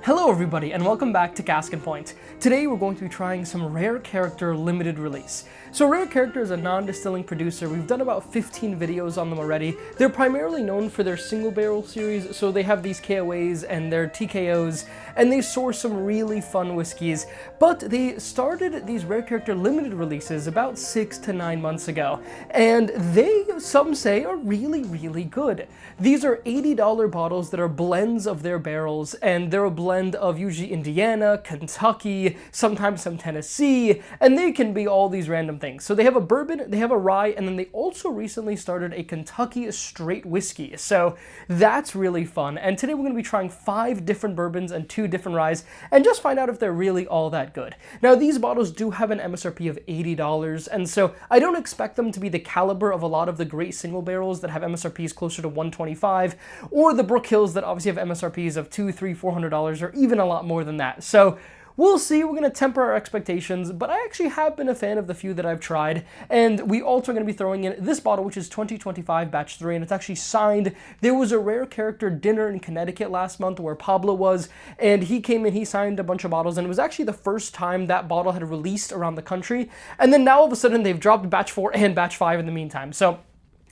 Hello everybody and welcome back to Cask and Point. Today we're going to be trying some Rare Character limited release. So Rare Character is a non-distilling producer. We've done about 15 videos on them already. They're primarily known for their single barrel series, so they have these KOAs and their TKOs, and they source some really fun whiskeys. But they started these Rare Character limited releases about 6 to 9 months ago, and they, some say, are really good. These are $80 bottles that are blends of their barrels, and they're a blend of usually Indiana, Kentucky, sometimes some Tennessee, and they can be all these random things. So they have a bourbon, they have a rye, and then they also recently started a Kentucky straight whiskey. So that's really fun. And today we're going to be trying 5 different bourbons and 2 different ryes, and just find out if they're really all that good. Now these bottles do have an MSRP of $80, and so I don't expect them to be the caliber of a lot of the great single barrels that have MSRPs closer to $125, or the Brook Hills that obviously have MSRPs of $200, $300, $400, or even a lot more than that. So we'll see. We're going to temper our expectations, but I actually have been a fan of the few that I've tried, and we also are going to be throwing in this bottle, which is 2025 Batch 3, and it's actually signed. There was a Rare Character dinner in Connecticut last month where Pablo was, and he came in, he signed a bunch of bottles, and it was actually the first time that bottle had released around the country, and then now all of a sudden they've dropped Batch 4 and Batch 5 in the meantime. So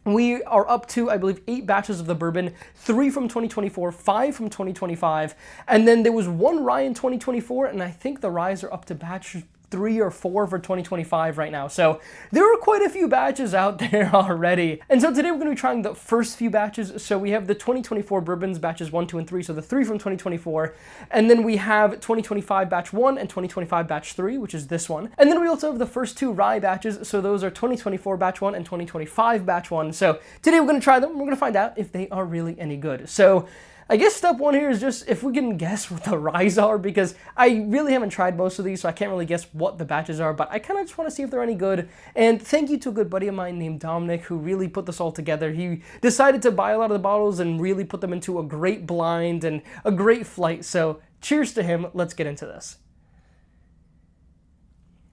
we are up to, I believe, 8 batches of the bourbon, 3 from 2024, 5 from 2025, and then there was 1 rye in 2024, and I think the ryes are up to batch 3 or 4 for 2025 right now. So there are quite a few batches out there already. And so today we're going to be trying the first few batches. So we have the 2024 bourbons batches 1, 2, and 3, so the 3 from 2024, and then we have 2025 batch 1 and 2025 batch 3, which is this one. And then we also have the first 2 rye batches, so those are 2024 batch 1 and 2025 batch 1. So today we're going to try them. We're going to find out if they are really any good. So I guess step 1 here is just if we can guess what the ryes are, because I really haven't tried most of these, so I can't really guess what the batches are, but I kind of just want to see if they're any good. And thank you to a good buddy of mine named Dominic, who really put this all together. He decided to buy a lot of the bottles and really put them into a great blind and a great flight, so cheers to him. Let's get into this.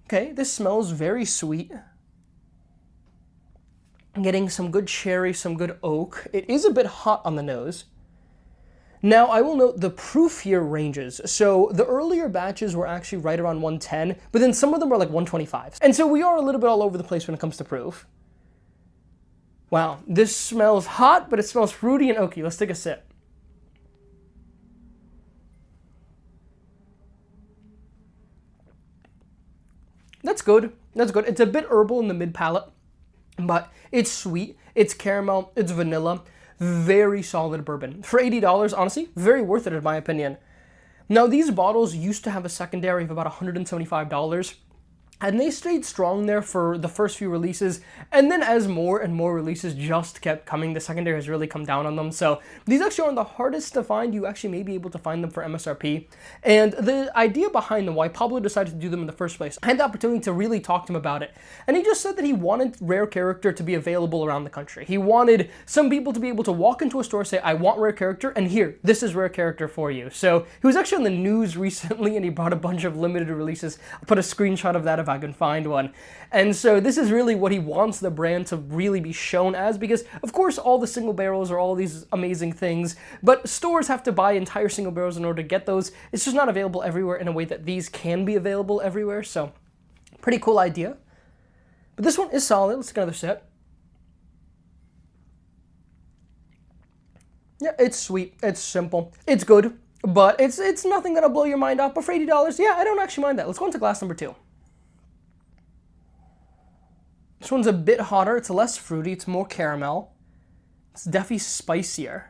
Okay, this smells very sweet. I'm getting some good cherry, some good oak. It is a bit hot on the nose. Now, I will note the proof here ranges. So the earlier batches were actually right around 110, but then some of them were like 125. And so we are a little bit all over the place when it comes to proof. Wow, this smells hot, but it smells fruity and oaky. Let's take a sip. That's good. That's good. It's a bit herbal in the mid palate, but it's sweet, it's caramel, it's vanilla. Very solid bourbon. For $80, honestly, very worth it in my opinion. Now, these bottles used to have a secondary of about $175, and they stayed strong there for the first few releases, and then as more and more releases just kept coming, the secondary has really come down on them. So these actually aren't the hardest to find. You actually may be able to find them for MSRP. And the idea behind them, why Pablo decided to do them in the first place, I had the opportunity to really talk to him about it. And he just said that he wanted Rare Character to be available around the country. He wanted some people to be able to walk into a store, say, I want Rare Character, and here, this is Rare Character for you. So he was actually on the news recently, and he brought a bunch of limited releases. I'll put a screenshot of that if I can find one. And so this is really what he wants the brand to really be shown as, because of course all the single barrels are all these amazing things, but stores have to buy entire single barrels in order to get those. It's just not available everywhere in a way that these can be available everywhere. So pretty cool idea. But this one is solid. Let's take another sip. Yeah, it's sweet, it's simple, it's good, but it's nothing that'll blow your mind off. But for $80, yeah, I don't actually mind that. Let's go into glass number 2. This one's a bit hotter, it's less fruity, it's more caramel. It's definitely spicier.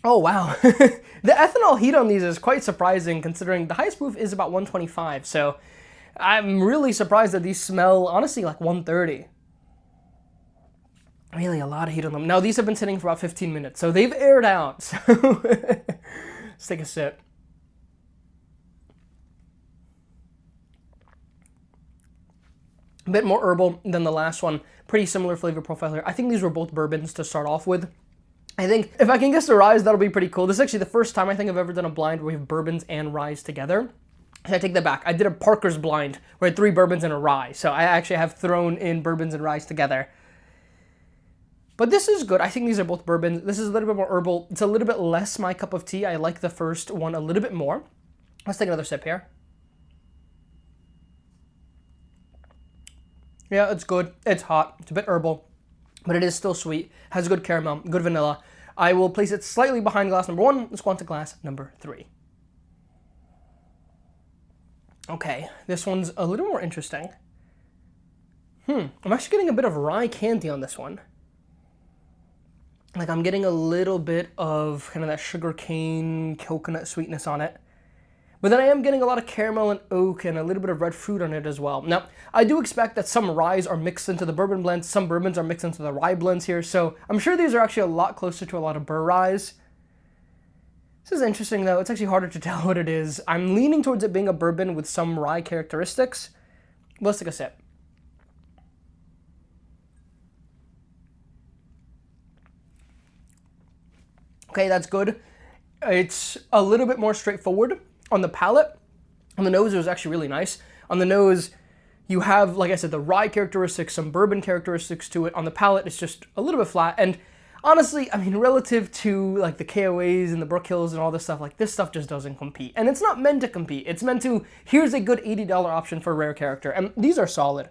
Oh wow, the ethanol heat on these is quite surprising considering the highest proof is about 125, so I'm really surprised that these smell, honestly, like 130. Really a lot of heat on them. Now these have been sitting for about 15 minutes, so they've aired out, so let's take a sip. A bit more herbal than the last one. Pretty similar flavor profile here. I think these were both bourbons to start off with. I think if I can guess the ryes, that'll be pretty cool. This is actually the first time I think I've ever done a blind where we have bourbons and ryes together. I take that back. I did a Parker's blind where I had 3 bourbons and a rye. So I actually have thrown in bourbons and ryes together. But this is good. I think these are both bourbons. This is a little bit more herbal. It's a little bit less my cup of tea. I like the first one a little bit more. Let's take another sip here. Yeah, it's good. It's hot. It's a bit herbal, but it is still sweet. Has good caramel, good vanilla. I will place it slightly behind glass number 1. Let's go on to glass number 3. Okay, this one's a little more interesting. I'm actually getting a bit of rye candy on this one. Like, I'm getting a little bit of kind of that sugar cane, coconut sweetness on it. But then I am getting a lot of caramel and oak and a little bit of red fruit on it as well. Now, I do expect that some ryes are mixed into the bourbon blends, some bourbons are mixed into the rye blends here, so I'm sure these are actually a lot closer to a lot of burr ryes. This is interesting though, it's actually harder to tell what it is. I'm leaning towards it being a bourbon with some rye characteristics. Let's take a sip. Okay, that's good. It's a little bit more straightforward on the palate. On the nose, it was actually really nice. On the nose, you have, like I said, the rye characteristics, some bourbon characteristics to it. On the palate, it's just a little bit flat. And honestly, I mean, relative to like the KOAs and the Brook Hills and all this stuff, like this stuff just doesn't compete. And it's not meant to compete. It's meant to, here's a good $80 option for a rare character. And these are solid.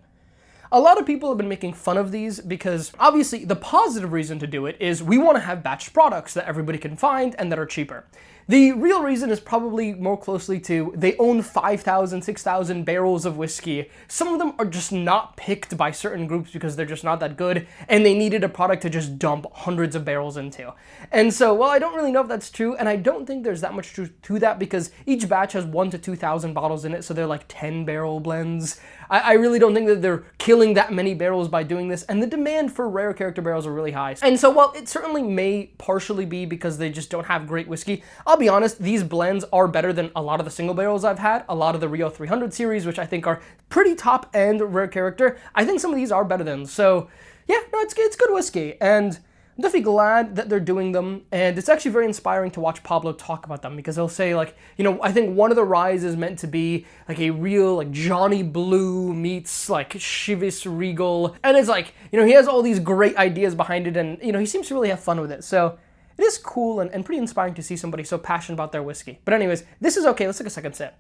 A lot of people have been making fun of these because obviously the positive reason to do it is we want to have batched products that everybody can find and that are cheaper. The real reason is probably more closely to they own 5,000, 6,000 barrels of whiskey. Some of them are just not picked by certain groups because they're just not that good and they needed a product to just dump hundreds of barrels into. And so, well, I don't really know if that's true, and I don't think there's that much truth to that because each batch has 1,000 to 2,000 bottles in it, so they're like 10 barrel blends. I really don't think that they're killing that many barrels by doing this, and the demand for rare character barrels are really high. And so while it certainly may partially be because they just don't have great whiskey, I'll be honest, these blends are better than a lot of the single barrels I've had, a lot of the Rio 300 series, which I think are pretty top-end rare character. I think some of these are better than, so yeah, no, it's good whiskey, and I'm definitely glad that they're doing them, and it's actually very inspiring to watch Pablo talk about them because he'll say, like, you know, I think one of the ryes is meant to be like a real, like, Johnny Blue meets, like, Chivas Regal, and it's like, you know, he has all these great ideas behind it, and, you know, he seems to really have fun with it, so it is cool and pretty inspiring to see somebody so passionate about their whiskey. But anyways, this is okay. Let's take a second sip.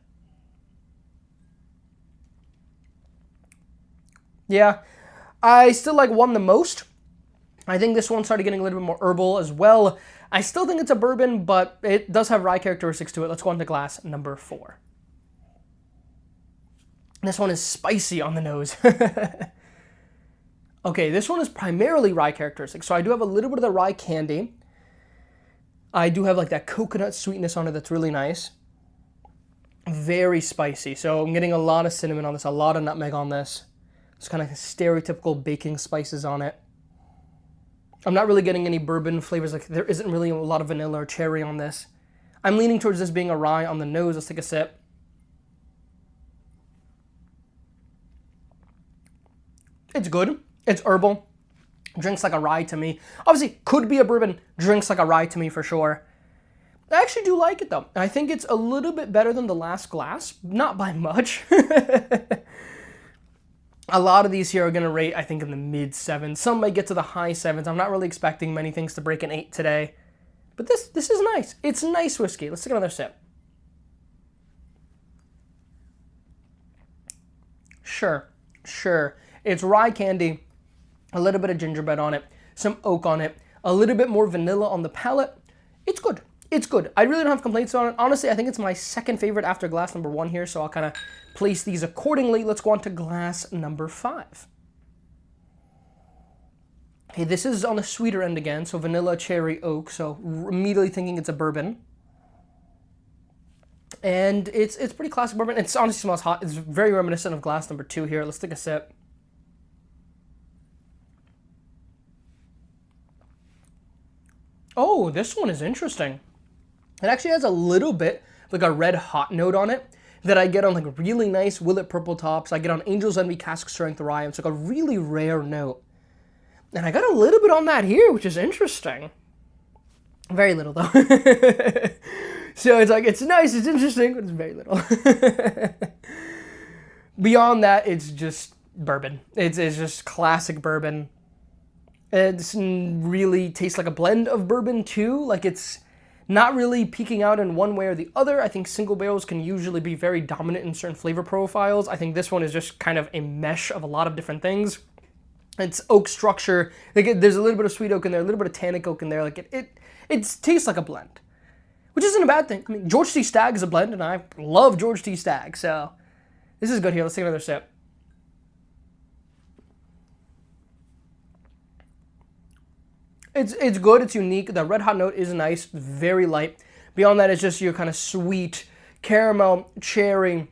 Yeah, I still like one the most. I think this one started getting a little bit more herbal as well. I still think it's a bourbon, but it does have rye characteristics to it. Let's go on to glass number 4. This one is spicy on the nose. Okay, this one is primarily rye characteristics. So I do have a little bit of the rye candy. I do have like that coconut sweetness on it that's really nice. Very spicy. So I'm getting a lot of cinnamon on this, a lot of nutmeg on this. It's kind of stereotypical baking spices on it. I'm not really getting any bourbon flavors. Like there isn't really a lot of vanilla or cherry on this. I'm leaning towards this being a rye on the nose. Let's take a sip. It's good. It's herbal. Drinks like a rye to me. Obviously, could be a bourbon. Drinks like a rye to me for sure. I actually do like it though. I think it's a little bit better than the last glass. Not by much. A lot of these here are going to rate, I think, in the mid-7s. Some might get to the high 7s. I'm not really expecting many things to break an 8 today. But this is nice. It's nice whiskey. Let's take another sip. Sure. It's rye candy, a little bit of gingerbread on it, some oak on it, a little bit more vanilla on the palate. It's good. It's good. I really don't have complaints on it. Honestly, I think it's my second favorite after glass number 1 here, so I'll kind of place these accordingly. Let's go on to glass number 5. Okay, this is on the sweeter end again, so vanilla, cherry, oak, so immediately thinking it's a bourbon. And it's pretty classic bourbon. It honestly smells hot. It's very reminiscent of glass number 2 here. Let's take a sip. Oh, this one is interesting. It actually has a little bit like a red hot note on it that I get on like really nice Willet Purple Tops. I get on Angel's Envy Cask Strength Rye. It's like a really rare note. And I got a little bit on that here, which is interesting. Very little though. So it's like, it's nice, it's interesting, but it's very little. Beyond that, it's just bourbon. It's just classic bourbon. It really tastes like a blend of bourbon too. Like it's not really peaking out in one way or the other. I think single barrels can usually be very dominant in certain flavor profiles. I think this one is just kind of a mesh of a lot of different things. It's oak structure. Like there's a little bit of sweet oak in there, a little bit of tannic oak in there. Like it tastes like a blend, which isn't a bad thing. I mean, George T. Stagg is a blend, and I love George T. Stagg, so this is good here. Let's take another sip. It's good. It's unique. The red hot note is nice, very light. Beyond that, it's just your kind of sweet caramel, cherry.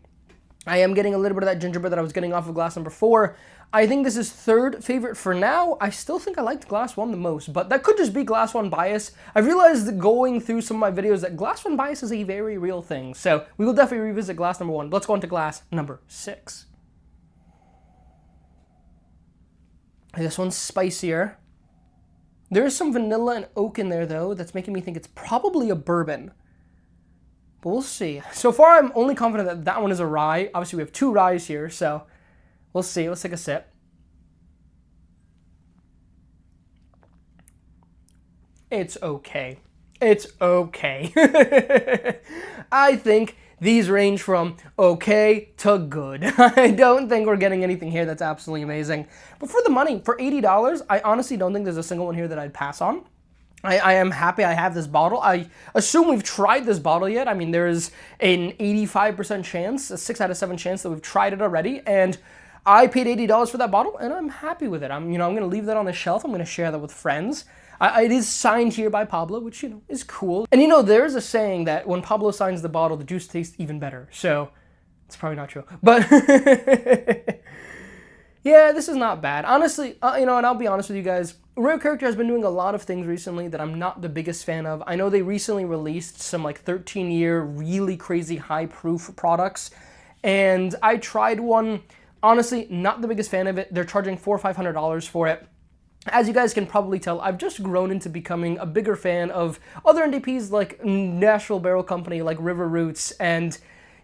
I am getting a little bit of that gingerbread that I was getting off of glass number 4. I think this is third favorite for now. I still think I liked glass 1 the most, but that could just be glass 1 bias. I've realized that going through some of my videos that glass 1 bias is a very real thing. So we will definitely revisit glass number 1. Let's go into glass number 6. This one's spicier. There is some vanilla and oak in there, though, that's making me think it's probably a bourbon. But we'll see. So far, I'm only confident that that one is a rye. Obviously, we have 2 ryes here, so we'll see. Let's take a sip. It's okay. It's okay. I think these range from okay to good. I don't think we're getting anything here that's absolutely amazing. But for the money, for $80, I honestly don't think there's a single one here that I'd pass on. I am happy I have this bottle. I assume we've tried this bottle yet. I mean, there's an 85% chance, a 6 out of 7 chance that we've tried it already. And I paid $80 for that bottle, and I'm happy with it. I'm going to leave that on the shelf. I'm going to share that with friends. It is signed here by Pablo, which, is cool. And there's a saying that when Pablo signs the bottle, the juice tastes even better. So it's probably not true. But yeah, this is not bad. Honestly, and I'll be honest with you guys, Rare Character has been doing a lot of things recently that I'm not the biggest fan of. I know they recently released some 13-year really crazy high proof products, and I tried one. Honestly, not the biggest fan of it. They're charging $400 or $500 for it. As you guys can probably tell, I've just grown into becoming a bigger fan of other NDPs like Nashville Barrel Company, like River Roots, and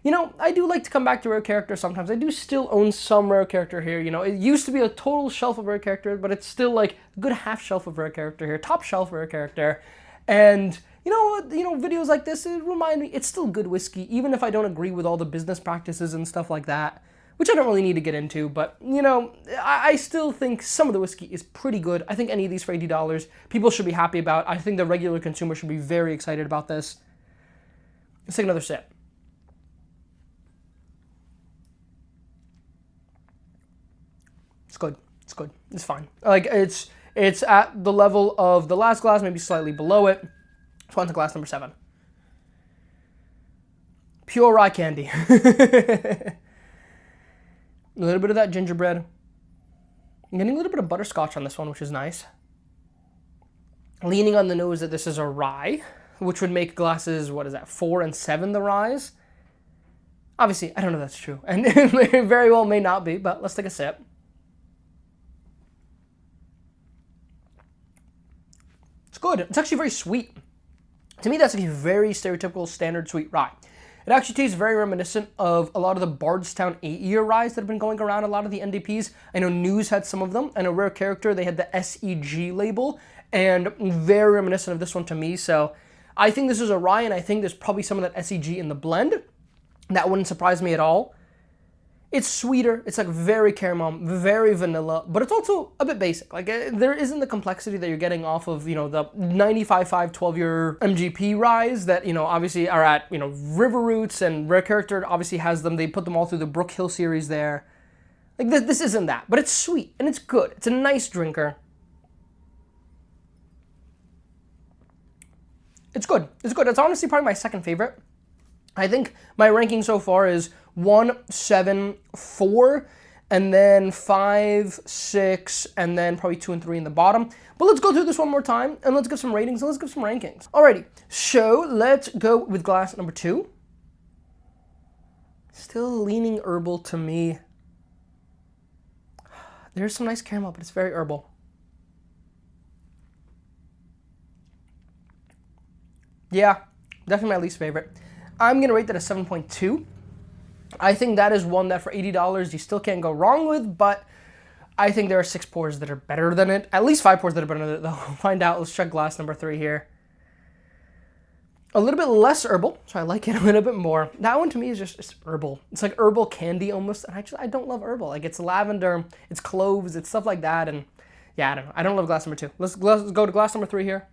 I do like to come back to Rare Character sometimes. I do still own some Rare Character here. It used to be a total shelf of Rare Character, but it's still like a good half shelf of Rare Character here, top shelf Rare Character. And videos like this, it remind me, it's still good whiskey, even if I don't agree with all the business practices and stuff like that, which I don't really need to get into, but, I still think some of the whiskey is pretty good. I think any of these for $80, people should be happy about. I think the regular consumer should be very excited about this. Let's take another sip. It's good. It's good. It's fine. Like, it's at the level of the last glass, maybe slightly below it. Let's go on to glass number 7. Pure rye candy. A little bit of that gingerbread. I'm getting a little bit of butterscotch on this one, which is nice. Leaning on the nose that this is a rye, which would make glasses, 4 and 7 the ryes? Obviously, I don't know if that's true. And it very well may not be, but let's take a sip. It's good. It's actually very sweet. To me, that's a very stereotypical standard sweet rye. It actually tastes very reminiscent of a lot of the Bardstown 8-year ryes that have been going around a lot of the NDPs. I know News had some of them. I know Rare Character, they had the SEG label, and very reminiscent of this one to me. So I think this is a rye, and I think there's probably some of that SEG in the blend. That wouldn't surprise me at all. It's sweeter. It's very caramel, very vanilla, but it's also a bit basic. There isn't the complexity that you're getting off of, the 95.5 12-year MGP ryes that, obviously are at, River Roots, and Rare Character obviously has them. They put them all through the Brook Hill series there. This isn't that, but it's sweet and it's good. It's a nice drinker. It's good. It's good. It's honestly probably my second favorite. I think my ranking so far is 1, 7, 4, and then 5, 6, and then probably 2 and 3 in the bottom. But let's go through this one more time, and let's give some ratings, and let's give some rankings. Alrighty, so let's go with glass number 2. Still leaning herbal to me. There's some nice caramel, but it's very herbal. Yeah, definitely my least favorite. I'm going to rate that a 7.2. I think that is one that for $80 you still can't go wrong with, but I think there are 6 pours that are better than it. At least 5 pours that are better than it, though. We'll find out. Let's check glass number 3 here. A little bit less herbal, so I like it a little bit more. That one to me is just herbal. It's like herbal candy almost, and I don't love herbal. Like, it's lavender, it's cloves, it's stuff like that, and yeah, I don't know. I don't love glass number 2. Let's go to glass number 3 here.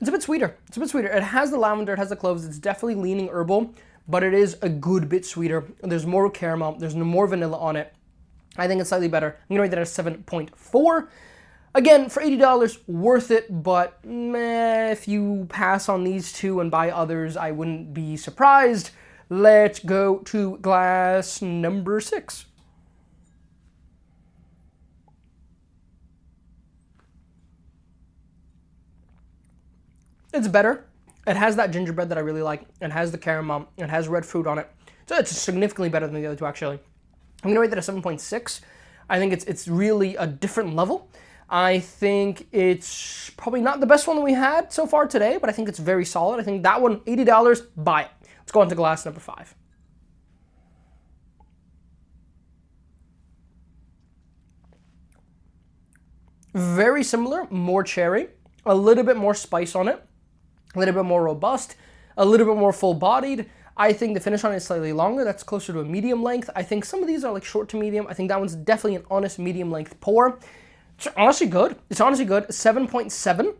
It's a bit sweeter. It's a bit sweeter. It has the lavender, it has the cloves. It's definitely leaning herbal, but it is a good bit sweeter. There's more caramel. There's more vanilla on it. I think it's slightly better. I'm gonna rate that at 7.4. Again, for $80, worth it, but meh, if you pass on these two and buy others, I wouldn't be surprised. Let's go to glass number 6. It's better. It has that gingerbread that I really like. It has the caramel. It has red fruit on it. So it's significantly better than the other two, actually. I'm going to rate that a 7.6. I think it's really a different level. I think it's probably not the best one that we had so far today, but I think it's very solid. I think that one, $80, buy it. Let's go on to glass number 5. Very similar, more cherry, a little bit more spice on it, a little bit more robust, a little bit more full-bodied. I think the finish on it is slightly longer. That's closer to a medium length. I think some of these are like short to medium. I think that one's definitely an honest medium length pour. It's honestly good. It's honestly good. 7.7.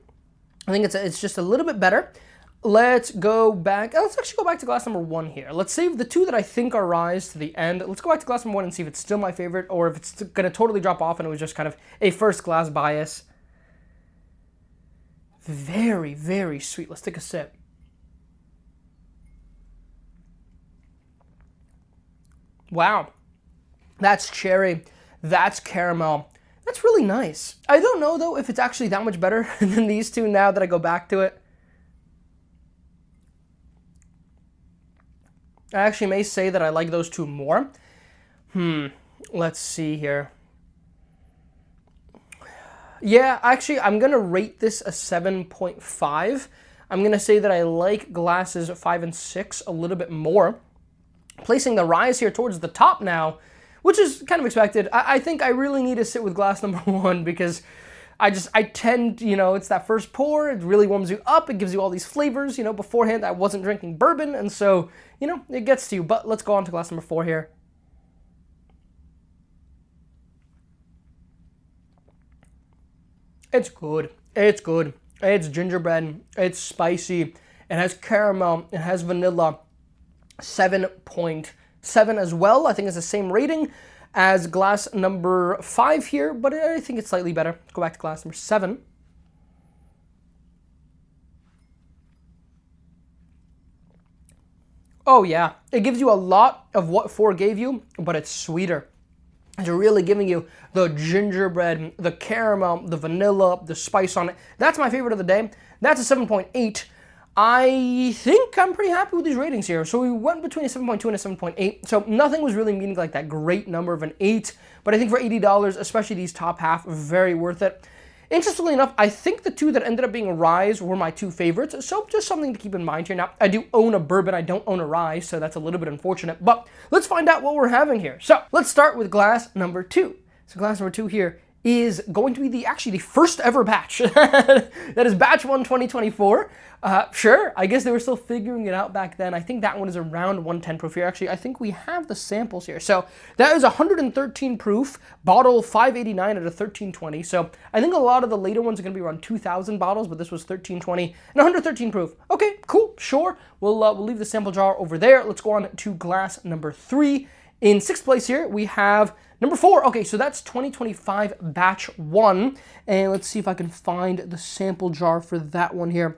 I think it's just a little bit better. Let's go back. Let's actually go back to glass number 1 here. Let's save the 2 that I think are ryes to the end. Let's go back to glass number 1 and see if it's still my favorite or if it's going to totally drop off and it was just kind of a first glass bias. Very, very sweet. Let's take a sip. Wow. That's cherry. That's caramel. That's really nice. I don't know, though, if it's actually that much better than these two now that I go back to it. I actually may say that I like those two more. Let's see here. Yeah, actually, I'm going to rate this a 7.5. I'm going to say that I like glasses 5 and 6 a little bit more. Placing the ryes here towards the top now, which is kind of expected. I think I really need to sit with glass number 1 because I tend, it's that first pour, it really warms you up, it gives you all these flavors, beforehand I wasn't drinking bourbon, and so, it gets to you. But let's go on to glass number 4 here. It's good. It's good. It's gingerbread. It's spicy. It has caramel. It has vanilla. 7.7 as well. I think it's the same rating as glass number 5 here, but I think it's slightly better. Let's go back to glass number 7. Oh yeah, it gives you a lot of what 4 gave you, but it's sweeter. It's really giving you the gingerbread, the caramel, the vanilla, the spice on it. That's my favorite of the day. That's a 7.8. I think I'm pretty happy with these ratings here. So we went between a 7.2 and a 7.8. So nothing was really meaning like that great number of an 8. But I think for $80, especially these top half, very worth it. Interestingly enough, I think the 2 that ended up being ryes were my 2 favorites. So just something to keep in mind here. Now, I do own a bourbon. I don't own a rye, so that's a little bit unfortunate. But let's find out what we're having here. So let's start with glass number 2. So glass number 2 here is going to be the first ever batch. That is batch 1 2024. Sure, I guess they were still figuring it out back then. I think that one is around 110 proof here. Actually, I think we have the samples here. So that is 113 proof, bottle 589 at a 1320. So I think a lot of the later ones are going to be around 2,000 bottles, but this was 1320 and 113 proof. Okay, cool, sure. We'll leave the sample jar over there. Let's go on to glass number 3. In 6th place here, we have number 4. Okay, so that's 2025 batch 1. And let's see if I can find the sample jar for that one here.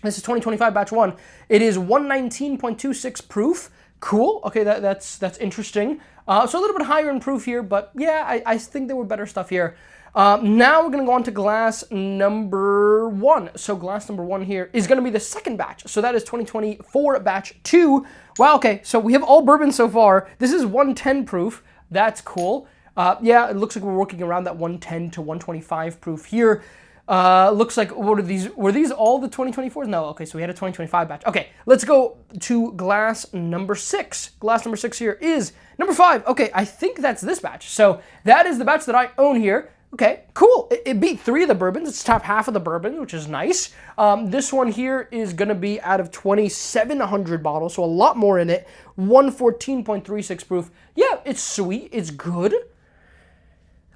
This is 2025 batch 1. It is 119.26 proof. Cool. Okay, that's interesting. So a little bit higher in proof here, but yeah, I think there were better stuff here. Now we're going to go on to glass number 1. So glass number 1 here is going to be the second batch. So that is 2024 batch 2. Wow, okay, so we have all bourbon so far. This is 110 proof. That's cool. Yeah, it looks like we're working around that 110 to 125 proof here. Looks like, what are these? Were these all the 2024s? No, okay, so we had a 2025 batch. Okay, let's go to glass number 6. Glass number 6 here is number 5. Okay, I think that's this batch. So that is the batch that I own here. Okay, cool. It beat 3 of the bourbons. It's top half of the bourbon, which is nice. This one here is going to be out of 2,700 bottles, so a lot more in it. 114.36 proof. Yeah, it's sweet. It's good.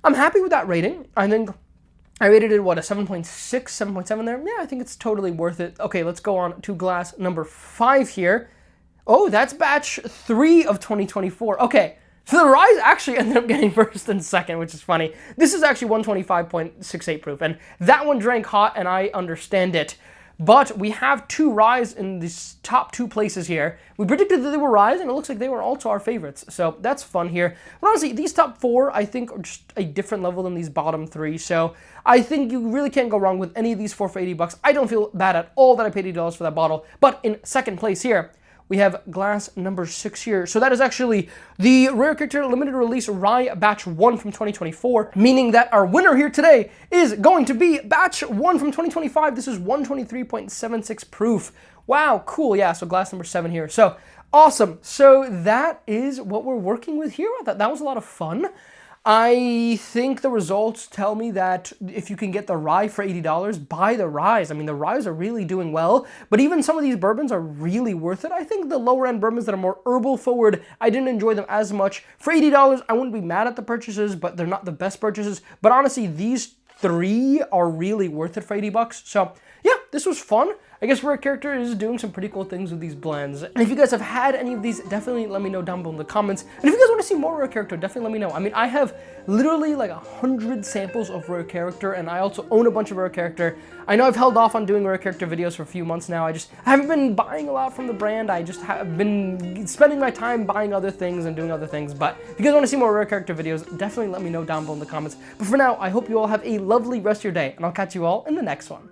I'm happy with that rating. I think I rated it, what, a 7.6, 7.7 there? Yeah, I think it's totally worth it. Okay, let's go on to glass number 5 here. Oh, that's batch 3 of 2024. Okay. So the ryes actually ended up getting first and second, which is funny. This is actually 125.68 proof, and that one drank hot, and I understand it. But we have 2 ryes in these top 2 places here. We predicted that they were ryes, and it looks like they were also our favorites. So that's fun here. But honestly, these top 4, I think, are just a different level than these bottom 3. So I think you really can't go wrong with any of these 4 for $80. I don't feel bad at all that I paid $80 for that bottle. But in second place here, we have glass number 6 here. So that is actually the Rare Character Limited Release Rye Batch 1 from 2024, meaning that our winner here today is going to be Batch 1 from 2025. This is 123.76 proof. Wow, cool. Yeah, so glass number 7 here. So awesome. So that is what we're working with here. That was a lot of fun. I think the results tell me that if you can get the rye for $80, buy the ryes. I mean, the ryes are really doing well, but even some of these bourbons are really worth it. I think the lower end bourbons that are more herbal forward, I didn't enjoy them as much. For $80, I wouldn't be mad at the purchases, but they're not the best purchases. But honestly, these 3 are really worth it for $80. So yeah, this was fun. I guess Rare Character is doing some pretty cool things with these blends. And if you guys have had any of these, definitely let me know down below in the comments. And if you guys want to see more Rare Character, definitely let me know. I mean, I have literally like 100 samples of Rare Character, and I also own a bunch of Rare Character. I know I've held off on doing Rare Character videos for a few months now. I haven't been buying a lot from the brand. I just have been spending my time buying other things and doing other things. But if you guys want to see more Rare Character videos, definitely let me know down below in the comments. But for now, I hope you all have a lovely rest of your day, and I'll catch you all in the next one.